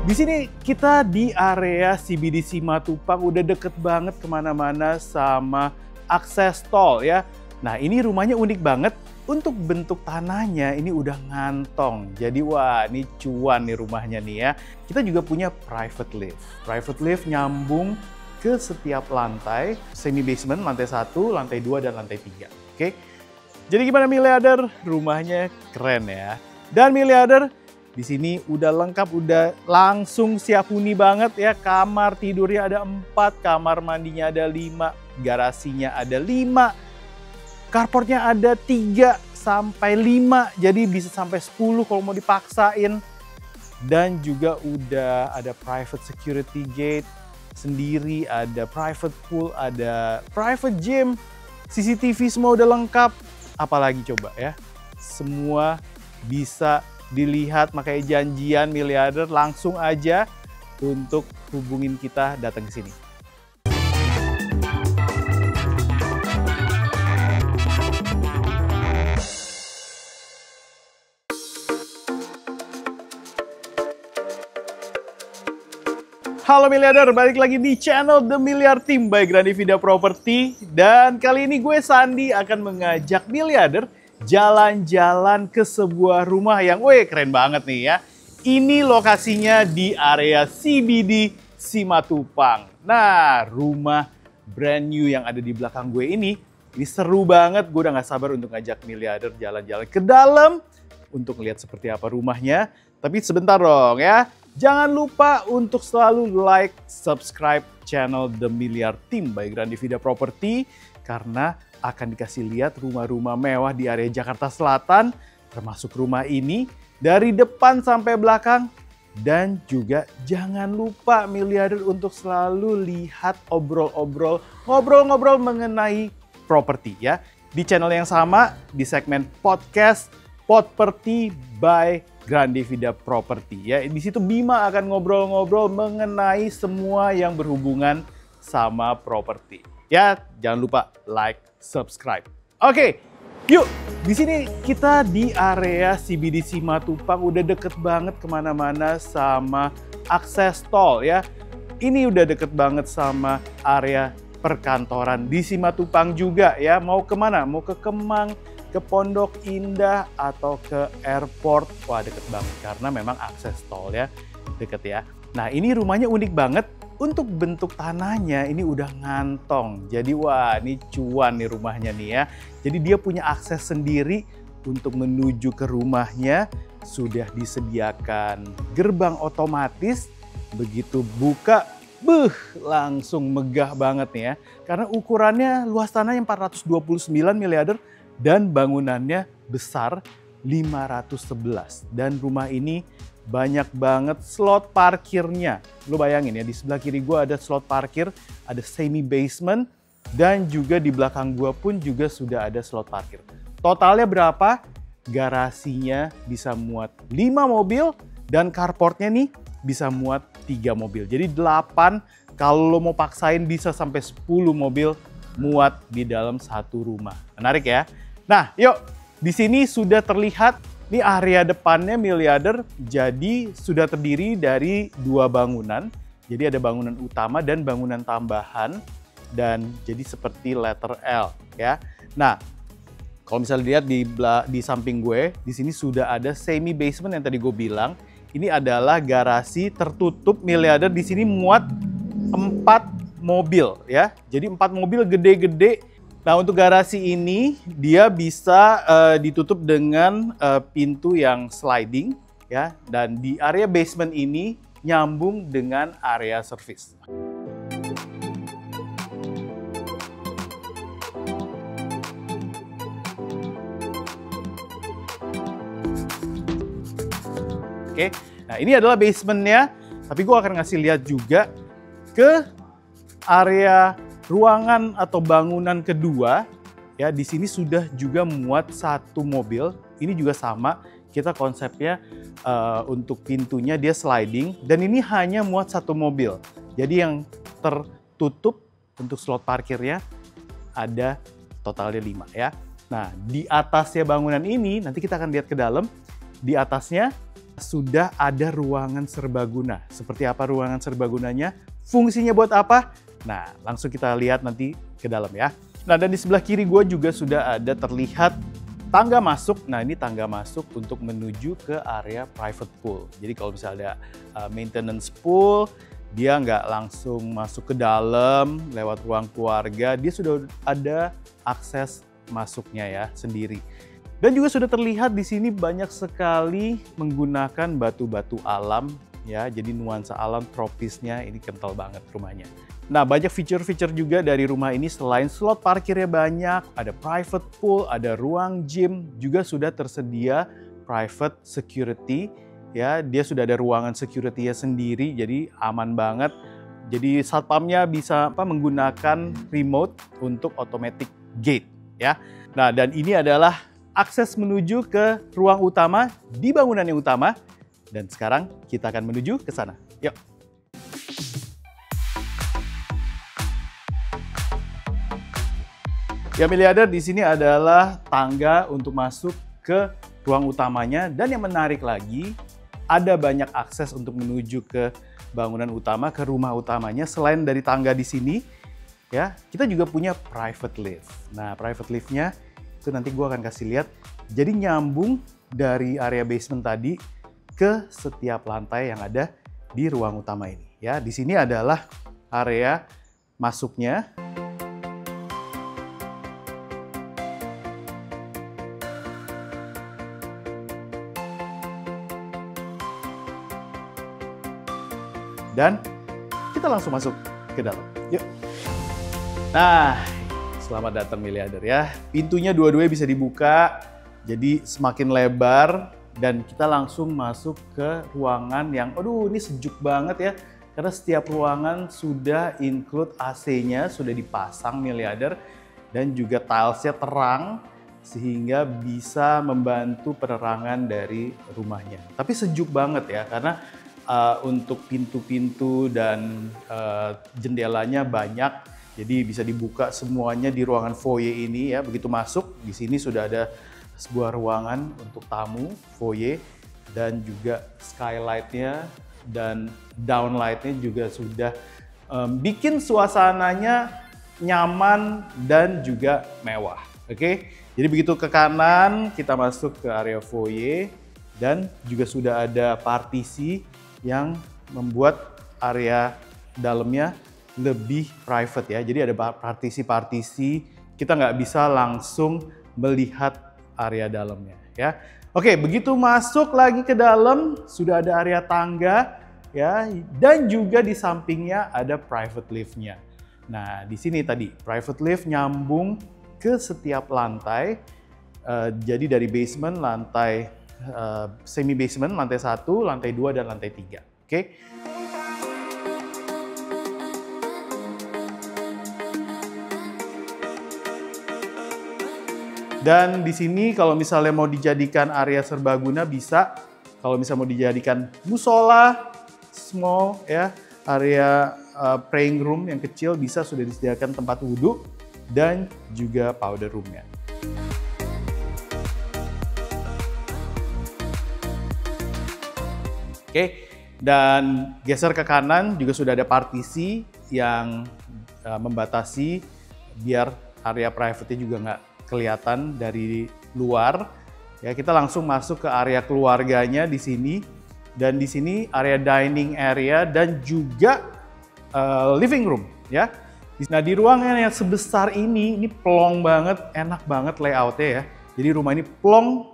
Di sini kita di area CBD Simatupang, udah deket banget kemana-mana sama akses tol ya. Nah ini rumahnya unik banget, untuk bentuk tanahnya ini udah ngantong. Jadi wah ini cuan nih rumahnya nih ya. Kita juga punya private lift. Private lift nyambung ke setiap lantai, semi basement, lantai 1, lantai 2, dan lantai 3. Oke. Jadi gimana miliarder? Rumahnya keren ya. Dan miliarder, di sini udah lengkap, udah langsung siap huni banget ya. Kamar tidurnya ada 4, kamar mandinya ada 5, garasinya ada 5, carportnya ada 3 sampai 5, jadi bisa sampai 10 kalau mau dipaksain. Dan juga udah ada private security gate sendiri, ada private pool, ada private gym, CCTV semua udah lengkap. Apalagi coba ya, semua bisa dilihat, makanya janjian miliarder langsung aja untuk hubungin kita datang ke sini. Halo miliarder, balik lagi di channel The Miliar Team by Grandivida Property. Dan kali ini gue Sandi akan mengajak miliarder jalan-jalan ke sebuah rumah yang keren banget nih ya. Ini lokasinya di area CBD Simatupang. Nah, rumah brand new yang ada di belakang gue ini seru banget. Gue udah gak sabar untuk ngajak miliarder jalan-jalan ke dalam untuk lihat seperti apa rumahnya. Tapi sebentar dong ya. Jangan lupa untuk selalu like, subscribe channel The Miliar Team by Grandivida Property karena akan dikasih lihat rumah-rumah mewah di area Jakarta Selatan, termasuk rumah ini dari depan sampai belakang. Dan juga jangan lupa miliarder untuk selalu lihat ngobrol-ngobrol mengenai properti ya. Di channel yang sama, di segmen podcast Property by Grandivida Property ya. Di situ Bima akan ngobrol-ngobrol mengenai semua yang berhubungan sama properti. Ya, jangan lupa like, subscribe. Oke, yuk. Di sini kita di area CBD Simatupang, udah deket banget kemana-mana sama akses tol ya. Ini udah deket banget sama area perkantoran di Simatupang juga ya. Mau kemana? Mau ke Kemang, ke Pondok Indah, atau ke airport. Wah deket banget karena memang akses tol ya, deket ya. Nah ini rumahnya unik banget. Untuk bentuk tanahnya ini udah ngantong. Jadi wah ini cuan nih rumahnya nih ya. Jadi dia punya akses sendiri untuk menuju ke rumahnya. Sudah disediakan gerbang otomatis. Begitu buka, langsung megah banget nih ya. Karena ukurannya luas tanahnya 429 miliarder dan bangunannya besar 511. Dan rumah ini banyak banget slot parkirnya. Lo bayangin ya, di sebelah kiri gue ada slot parkir, ada semi basement, dan juga di belakang gue pun juga sudah ada slot parkir. Totalnya berapa? Garasinya bisa muat 5 mobil dan carportnya nih bisa muat 3 mobil. Jadi 8, kalau lo mau paksain bisa sampai 10 mobil muat di dalam satu rumah. Menarik ya? Nah, yuk. Di sini sudah terlihat ini area depannya miliarder, jadi sudah terdiri dari 2 bangunan. Jadi ada bangunan utama dan bangunan tambahan, dan jadi seperti letter L ya. Nah, kalau misalnya lihat di samping gue, di sini sudah ada semi basement yang tadi gue bilang. Ini adalah garasi tertutup miliarder. Di sini muat 4 mobil ya. Jadi 4 mobil gede-gede. Nah untuk garasi ini dia bisa ditutup dengan pintu yang sliding ya, dan di area basement ini nyambung dengan area service. Oke, nah ini adalah basementnya, tapi gue akan ngasih lihat juga ke area ruangan atau bangunan kedua ya. Di sini sudah juga muat 1 mobil. Ini juga sama, kita konsepnya untuk pintunya dia sliding, dan ini hanya muat 1 mobil. Jadi yang tertutup untuk slot parkirnya ada totalnya 5 ya. Nah di atasnya bangunan ini nanti kita akan lihat ke dalam. Di atasnya sudah ada ruangan serbaguna. Seperti apa ruangan serbagunanya? Fungsinya buat apa? Nah, langsung kita lihat nanti ke dalam ya. Nah, dan di sebelah kiri gue juga sudah ada terlihat tangga masuk. Nah, ini tangga masuk untuk menuju ke area private pool. Jadi kalau misalnya ada maintenance pool, dia nggak langsung masuk ke dalam lewat ruang keluarga, dia sudah ada akses masuknya ya sendiri. Dan juga sudah terlihat di sini banyak sekali menggunakan batu-batu alam ya, jadi nuansa alam tropisnya ini kental banget rumahnya. Nah, banyak fitur-fitur juga dari rumah ini. Selain slot parkirnya banyak, ada private pool, ada ruang gym, juga sudah tersedia private security. Ya, dia sudah ada ruangan security-nya sendiri, jadi aman banget. Jadi satpamnya bisa menggunakan remote untuk automatic gate ya. Nah, dan ini adalah akses menuju ke ruang utama di bangunan yang utama. Dan sekarang kita akan menuju ke sana. Yuk. Ya, miliarder, di sini adalah tangga untuk masuk ke ruang utamanya. Dan yang menarik lagi, ada banyak akses untuk menuju ke bangunan utama, ke rumah utamanya. Selain dari tangga di sini, ya, kita juga punya private lift. Nah, private liftnya itu nanti gue akan kasih lihat. Jadi nyambung dari area basement tadi ke setiap lantai yang ada di ruang utama ini. Ya, di sini adalah area masuknya. Dan kita langsung masuk ke dalam. Yuk. Nah, selamat datang miliarder ya. Pintunya dua-duanya bisa dibuka, jadi semakin lebar dan kita langsung masuk ke ruangan yang, aduh ini sejuk banget ya. Karena setiap ruangan sudah include AC-nya, sudah dipasang miliarder dan juga tilesnya terang sehingga bisa membantu penerangan dari rumahnya. Tapi sejuk banget ya, karena untuk pintu-pintu dan jendelanya banyak, jadi bisa dibuka semuanya di ruangan foyer ini ya. Begitu masuk, di sini sudah ada sebuah ruangan untuk tamu, foyer, dan juga skylight-nya dan downlight-nya juga sudah bikin suasananya nyaman dan juga mewah. Oke, jadi begitu ke kanan kita masuk ke area foyer dan juga sudah ada partisi yang membuat area dalamnya lebih private ya. Jadi ada partisi-partisi, kita nggak bisa langsung melihat area dalamnya ya. Oke, begitu masuk lagi ke dalam sudah ada area tangga ya, dan juga di sampingnya ada private lift-nya. Nah, di sini tadi private lift nyambung ke setiap lantai. Jadi dari basement, lantai semi basement, lantai 1, lantai 2, dan lantai 3. Oke. Dan di sini kalau misalnya mau dijadikan area serbaguna bisa. Kalau misalnya mau dijadikan musola, small ya, area praying room yang kecil bisa, sudah disediakan tempat wudhu dan juga powder room-nya. Oke, dan geser ke kanan juga sudah ada partisi yang membatasi biar area private-nya juga nggak kelihatan dari luar. Ya, kita langsung masuk ke area keluarganya di sini, dan di sini area dining area dan juga living room ya. Nah, di ruangan yang sebesar ini plong banget, enak banget layout-nya ya. Jadi rumah ini plong.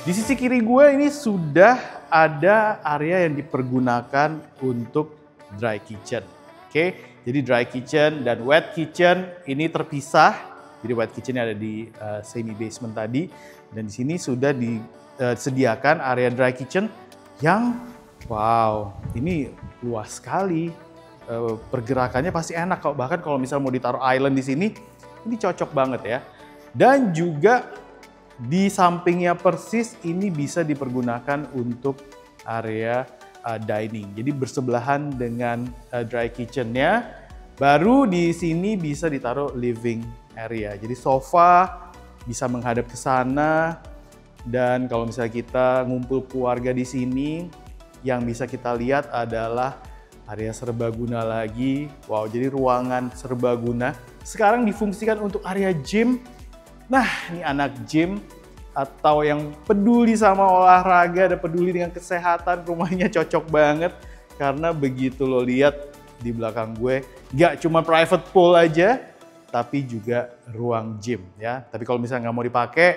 Di sisi kiri gue ini sudah ada area yang dipergunakan untuk dry kitchen. Oke, jadi dry kitchen dan wet kitchen ini terpisah. Jadi wet kitchen ada di semi basement tadi, dan di sini sudah disediakan area dry kitchen yang wow, ini luas sekali. Pergerakannya pasti enak kok. Bahkan kalau misalnya mau ditaruh island di sini, ini cocok banget ya. Dan juga di sampingnya persis ini bisa dipergunakan untuk area dining. Jadi bersebelahan dengan dry kitchen-nya Baru di sini bisa ditaruh living area. Jadi sofa bisa menghadap ke sana. Dan kalau misalnya kita ngumpul keluarga di sini, yang bisa kita lihat adalah area serbaguna lagi. Wow, jadi ruangan serbaguna. Sekarang difungsikan untuk area gym. Nah, ini anak gym atau yang peduli sama olahraga dan peduli dengan kesehatan, rumahnya cocok banget. Karena begitu lo lihat di belakang gue, nggak cuma private pool aja, tapi juga ruang gym ya. Tapi kalau misalnya nggak mau dipakai,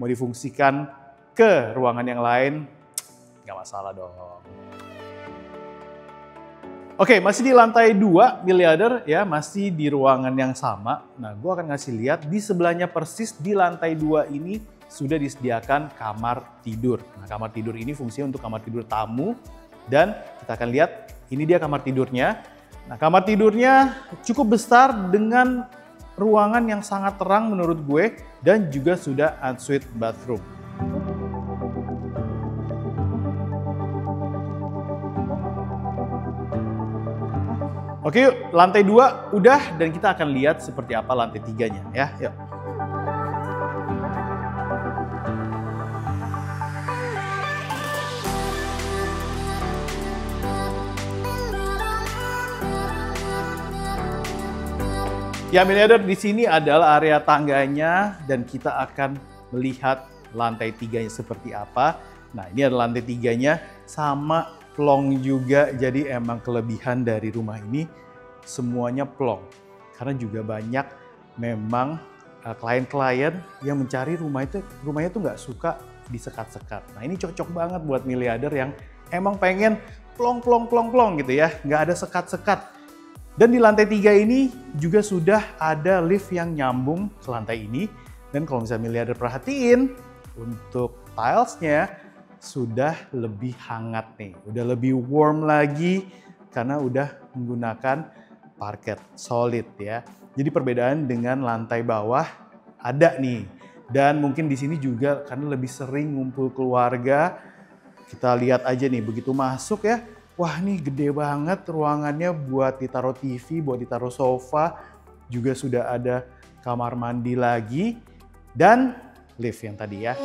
mau difungsikan ke ruangan yang lain, nggak masalah dong. Oke, masih di lantai 2 miliarder ya, masih di ruangan yang sama. Nah, gue akan ngasih lihat di sebelahnya persis di lantai 2 ini sudah disediakan kamar tidur. Nah, kamar tidur ini fungsinya untuk kamar tidur tamu dan kita akan lihat ini dia kamar tidurnya. Nah, kamar tidurnya cukup besar dengan ruangan yang sangat terang menurut gue dan juga sudah ensuite bathroom. Oke yuk, lantai 2 udah dan kita akan lihat seperti apa lantai 3-nya ya. Yuk. Ya miliarder, di sini adalah area tangganya dan kita akan melihat lantai 3-nya seperti apa. Nah, ini adalah lantai 3-nya sama plong juga. Jadi emang kelebihan dari rumah ini semuanya plong. Karena juga banyak memang klien-klien yang mencari rumahnya tuh nggak suka disekat-sekat. Nah, ini cocok banget buat miliarder yang emang pengen plong gitu ya, nggak ada sekat-sekat. Dan di lantai 3 ini juga sudah ada lift yang nyambung ke lantai ini. Dan kalau misalnya miliarder perhatiin, untuk tilesnya sudah lebih hangat nih. Udah lebih warm lagi karena udah menggunakan parket solid ya. Jadi perbedaan dengan lantai bawah ada nih. Dan mungkin di sini juga karena lebih sering ngumpul keluarga. Kita lihat aja nih, begitu masuk ya. Wah, ini gede banget ruangannya buat ditaruh TV, buat ditaruh sofa. Juga sudah ada kamar mandi lagi dan lift yang tadi ya.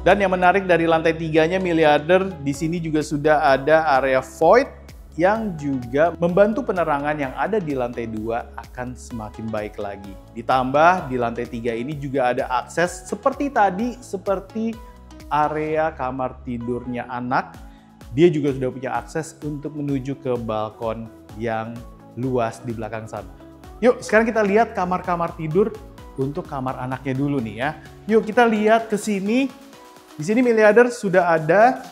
Dan yang menarik dari lantai 3-nya miliarder, di sini juga sudah ada area void yang juga membantu penerangan yang ada di lantai 2 akan semakin baik lagi. Ditambah di lantai 3 ini juga ada akses seperti tadi, seperti area kamar tidurnya anak. Dia juga sudah punya akses untuk menuju ke balkon yang luas di belakang sana. Yuk, sekarang kita lihat kamar-kamar tidur untuk kamar anaknya dulu nih ya. Yuk kita lihat ke sini. Di sini miliarder sudah ada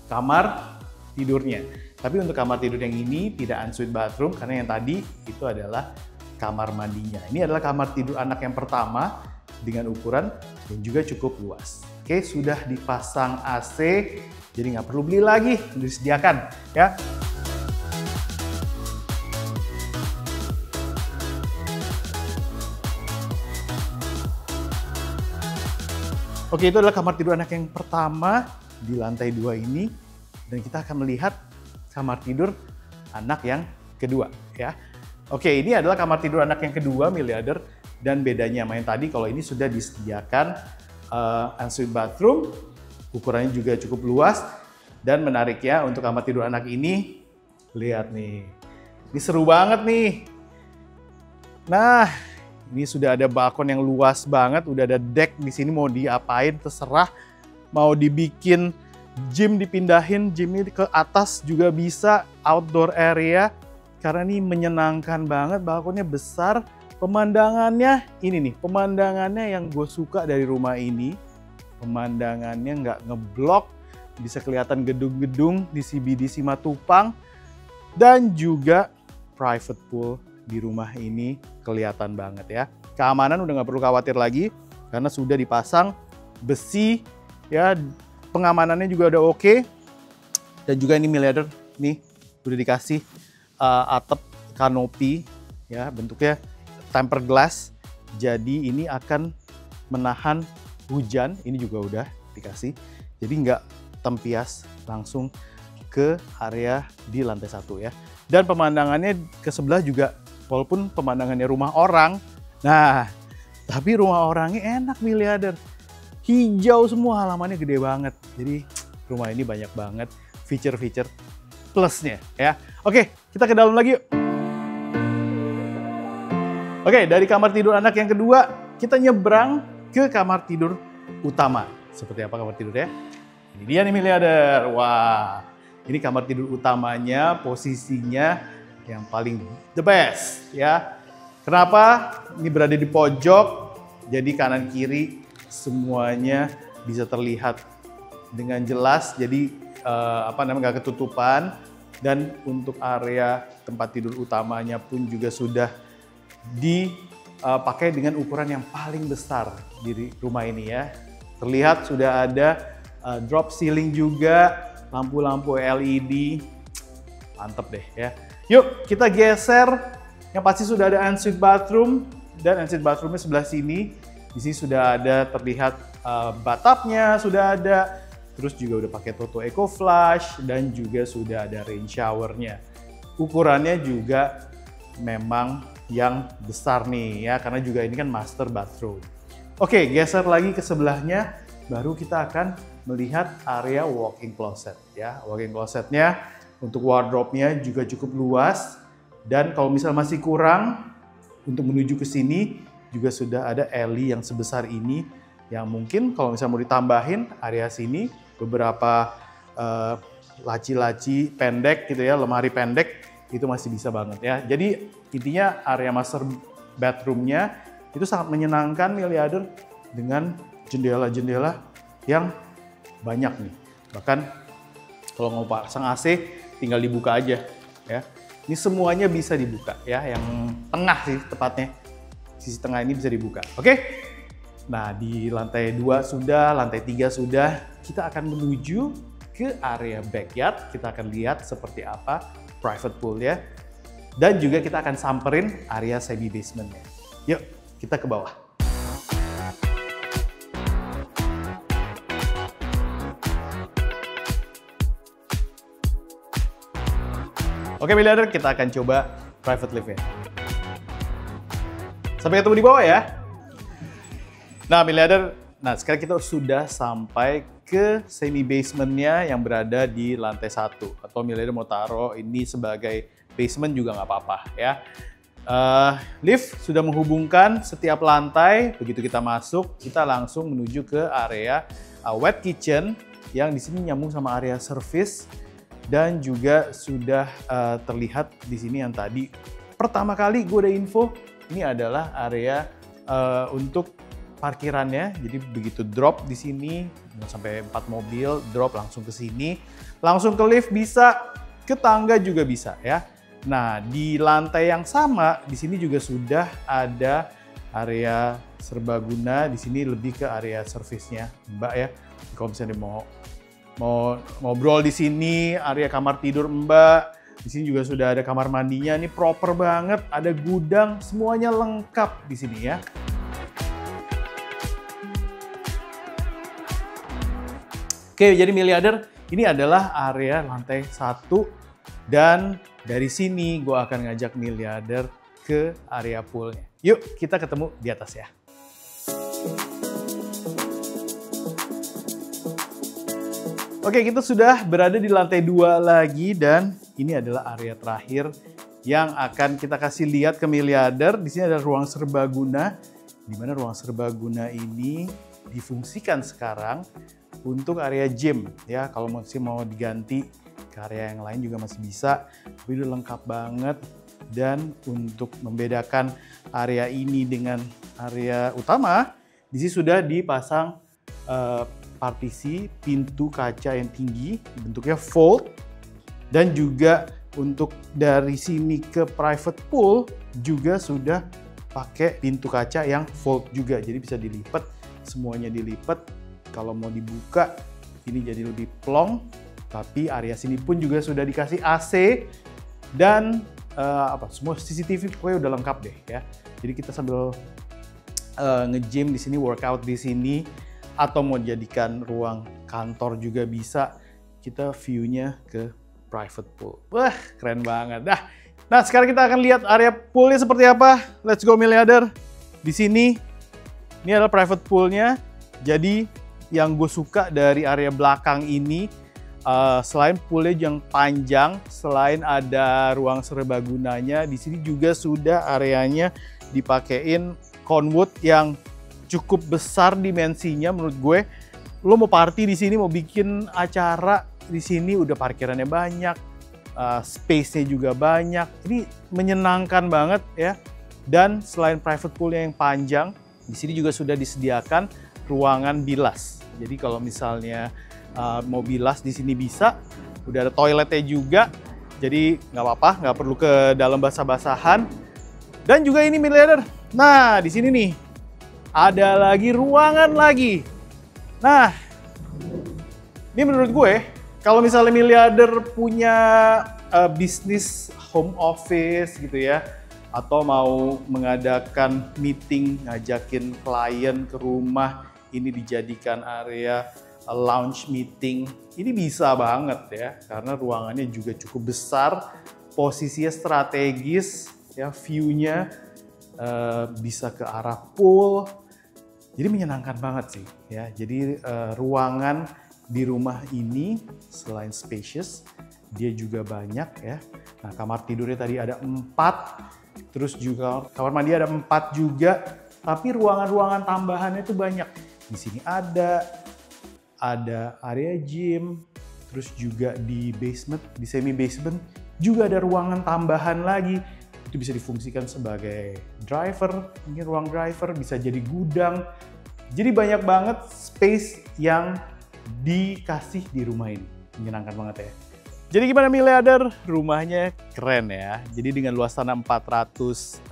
kamar tidurnya. Tapi untuk kamar tidur yang ini tidak ensuite bathroom karena yang tadi itu adalah kamar mandinya. Ini adalah kamar tidur anak yang pertama dengan ukuran yang juga cukup luas. Oke, sudah dipasang AC, jadi nggak perlu beli lagi, disediakan ya. Oke, itu adalah kamar tidur anak yang pertama di lantai 2 ini. Dan kita akan melihat kamar tidur anak yang kedua ya. Oke, ini adalah kamar tidur anak yang kedua miliarder dan bedanya sama yang tadi kalau ini sudah disediakan ensuite bathroom, ukurannya juga cukup luas dan menariknya untuk kamar tidur anak ini lihat nih. Ini seru banget nih. Nah, ini sudah ada balkon yang luas banget, udah ada deck di sini mau diapain terserah. Mau dibikin gym dipindahin, gymnya ke atas juga bisa, outdoor area. Karena ini menyenangkan banget, balkonnya besar. Pemandangannya ini nih, pemandangannya yang gue suka dari rumah ini. Pemandangannya nggak ngeblok, bisa kelihatan gedung-gedung di CBD Simatupang. Dan juga private pool di rumah ini kelihatan banget ya. Keamanan udah nggak perlu khawatir lagi, karena sudah dipasang besi ya. Pengamanannya juga udah oke. Dan juga ini miliarder nih udah dikasih atap kanopi ya, bentuknya tempered glass Jadi ini akan menahan hujan, ini juga udah dikasih. Jadi nggak tempias langsung ke area di lantai 1 ya. Dan pemandangannya ke sebelah juga, walaupun pemandangannya rumah orang, nah tapi rumah orangnya enak miliarder. Hijau semua, halamannya gede banget. Jadi rumah ini banyak banget feature-feature plusnya ya. Oke, kita ke dalam lagi yuk. Oke, dari kamar tidur anak yang kedua, kita nyebrang ke kamar tidur utama. Seperti apa kamar tidurnya? Ini dia nih miliarder. Wah, ini kamar tidur utamanya, posisinya yang paling the best ya. Kenapa? Ini berada di pojok, jadi kanan kiri semuanya bisa terlihat dengan jelas. Jadi nggak ketutupan. Dan untuk area tempat tidur utamanya pun juga sudah dipakai dengan ukuran yang paling besar di rumah ini ya. Terlihat sudah ada drop ceiling juga, lampu-lampu LED, mantep deh ya. Yuk kita geser, yang pasti sudah ada ensuite bathroom, dan ensuite bathroomnya sebelah sini. Di sini sudah ada terlihat bathtubnya sudah ada, terus juga udah pakai Toto Eco Flush, dan juga sudah ada rain showernya. Ukurannya juga memang yang besar nih ya, karena juga ini kan master bathroom. Oke, geser lagi ke sebelahnya, baru kita akan melihat area walk-in closet ya. Walk-in closetnya untuk wardrobe-nya juga cukup luas, dan kalau misal masih kurang untuk menuju ke sini juga sudah ada alley yang sebesar ini, yang mungkin kalau misal mau ditambahin area sini beberapa laci-laci pendek gitu ya, lemari pendek, itu masih bisa banget ya. Jadi intinya area master bedroom-nya itu sangat menyenangkan miliarder, dengan jendela-jendela yang banyak nih. Bahkan kalau mau pasang AC tinggal dibuka aja ya. Ini semuanya bisa dibuka ya, yang tengah sih tepatnya. Sisi tengah ini bisa dibuka. Oke? Nah, di lantai 2 sudah, lantai 3 sudah. Kita akan menuju ke area backyard. Kita akan lihat seperti apa private pool ya. Dan juga kita akan samperin area semi basement-nya. Yuk, kita ke bawah. Oke miliarder, kita akan coba private lift-nya. Sampai ketemu di bawah ya. Nah miliarder, sekarang kita sudah sampai ke semi basement-nya yang berada di lantai 1. Atau miliarder mau taruh ini sebagai basement juga nggak apa-apa ya. Lift sudah menghubungkan setiap lantai. Begitu kita masuk, kita langsung menuju ke area wet kitchen yang di sini nyambung sama area service. Dan juga sudah terlihat di sini yang tadi pertama kali gue udah info, ini adalah area untuk parkirannya. Jadi begitu drop di sini sampai 4 mobil drop langsung ke sini, langsung ke lift bisa, ke tangga juga bisa ya. Nah di lantai yang sama di sini juga sudah ada area serbaguna. Di sini lebih ke area servisnya Mbak ya. Kalau misalnya mau ngobrol di sini, area kamar tidur Mbak. Di sini juga sudah ada kamar mandinya, ini proper banget, ada gudang, semuanya lengkap di sini ya. Oke, jadi miliarder, ini adalah area lantai 1 dan dari sini gue akan ngajak miliarder ke area poolnya. Yuk, kita ketemu di atas ya. Oke, kita sudah berada di lantai 2 lagi dan ini adalah area terakhir yang akan kita kasih lihat ke miliarder. Di sini ada ruang serbaguna, di mana ruang serbaguna ini difungsikan sekarang untuk area gym ya. Kalau masih mau diganti ke area yang lain juga masih bisa, tapi udah lengkap banget. Dan untuk membedakan area ini dengan area utama, di sini sudah dipasang partisi pintu kaca yang tinggi, bentuknya fold, dan juga untuk dari sini ke private pool juga sudah pakai pintu kaca yang fold juga, jadi bisa dilipat, semuanya dilipat. Kalau mau dibuka ini jadi lebih plong, tapi area sini pun juga sudah dikasih AC dan semua CCTV pokoknya udah lengkap deh ya. Jadi kita sambil nge-gym di sini, workout di sini, atau mau jadikan ruang kantor juga bisa. Kita view-nya ke private pool. Wah, keren banget. Nah, sekarang kita akan lihat area poolnya seperti apa. Let's go miliarder. Di sini, ini adalah private poolnya. Jadi, yang gue suka dari area belakang ini, selain poolnya yang panjang, selain ada ruang serbagunanya, di sini juga sudah areanya dipakein conwood yang cukup besar dimensinya menurut gue. Lo mau party di sini, mau bikin acara di sini, udah parkirannya banyak, space-nya juga banyak. Ini menyenangkan banget ya. Dan selain private pool yang panjang, di sini juga sudah disediakan ruangan bilas. Jadi kalau misalnya mau bilas di sini bisa. Udah ada toiletnya juga. Jadi nggak apa-apa, nggak perlu ke dalam basah-basahan. Dan juga ini miliarder. Nah, di sini nih ada lagi ruangan lagi. Nah, ini menurut gue, kalau misalnya miliarder punya bisnis home office gitu ya, atau mau mengadakan meeting, ngajakin klien ke rumah, ini dijadikan area lounge meeting, ini bisa banget ya, karena ruangannya juga cukup besar, posisinya strategis, ya view-nya bisa ke arah pool. Jadi menyenangkan banget sih ya. Jadi ruangan di rumah ini selain spacious, dia juga banyak ya. Nah, kamar tidurnya tadi ada 4, terus juga kamar mandi ada 4 juga. Tapi ruangan-ruangan tambahannya itu banyak. Di sini ada area gym, terus juga di basement, di semi basement juga ada ruangan tambahan lagi. Itu bisa difungsikan sebagai driver, mungkin ruang driver, bisa jadi gudang. Jadi banyak banget space yang dikasih di rumah ini. Menyenangkan banget ya. Jadi gimana miliarder? Rumahnya keren ya. Jadi dengan luas tanah 429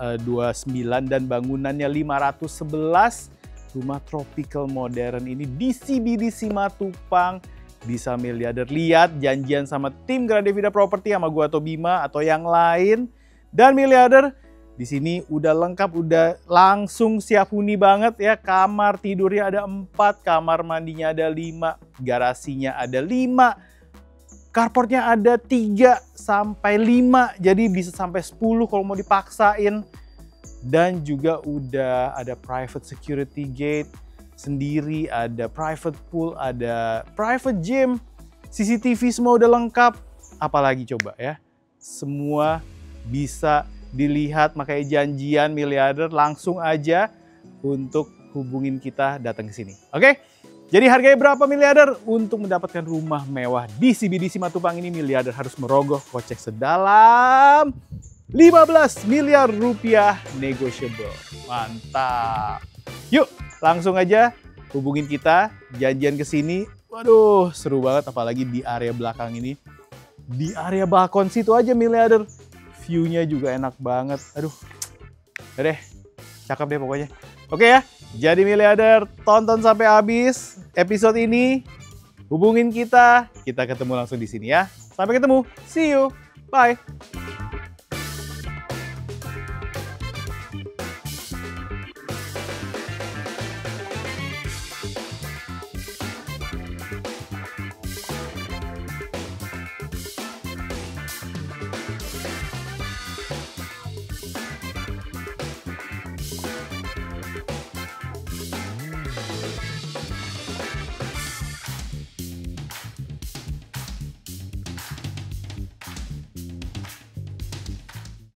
dan bangunannya 511, rumah tropical modern ini di CBD Simatupang. Bisa miliarder lihat janjian sama tim Grande Vida Property sama gua atau Bima atau yang lain. Dan miliarder, di sini udah lengkap, udah langsung siap huni banget ya. Kamar tidurnya ada 4, kamar mandinya ada 5, garasinya ada 5, carportnya ada 3 sampai 5, jadi bisa sampai 10 kalau mau dipaksain. Dan juga udah ada private security gate sendiri, ada private pool, ada private gym, CCTV semua udah lengkap. Apalagi coba ya, semua bisa dilihat, makanya janjian miliarder langsung aja untuk hubungin kita datang ke sini. Oke? Jadi harganya berapa miliarder? Untuk mendapatkan rumah mewah di CBD Simatupang ini miliarder harus merogoh kocek sedalam 15 miliar rupiah negotiable. Mantap. Yuk, langsung aja hubungin kita, janjian ke sini. Waduh, seru banget apalagi di area belakang ini. Di area balkon situ aja miliarder. View-nya juga enak banget. Aduh, udah deh, cakep deh pokoknya. Oke ya, jadi miliarder tonton sampai habis episode ini. Hubungin kita ketemu langsung di sini ya. Sampai ketemu, see you, bye.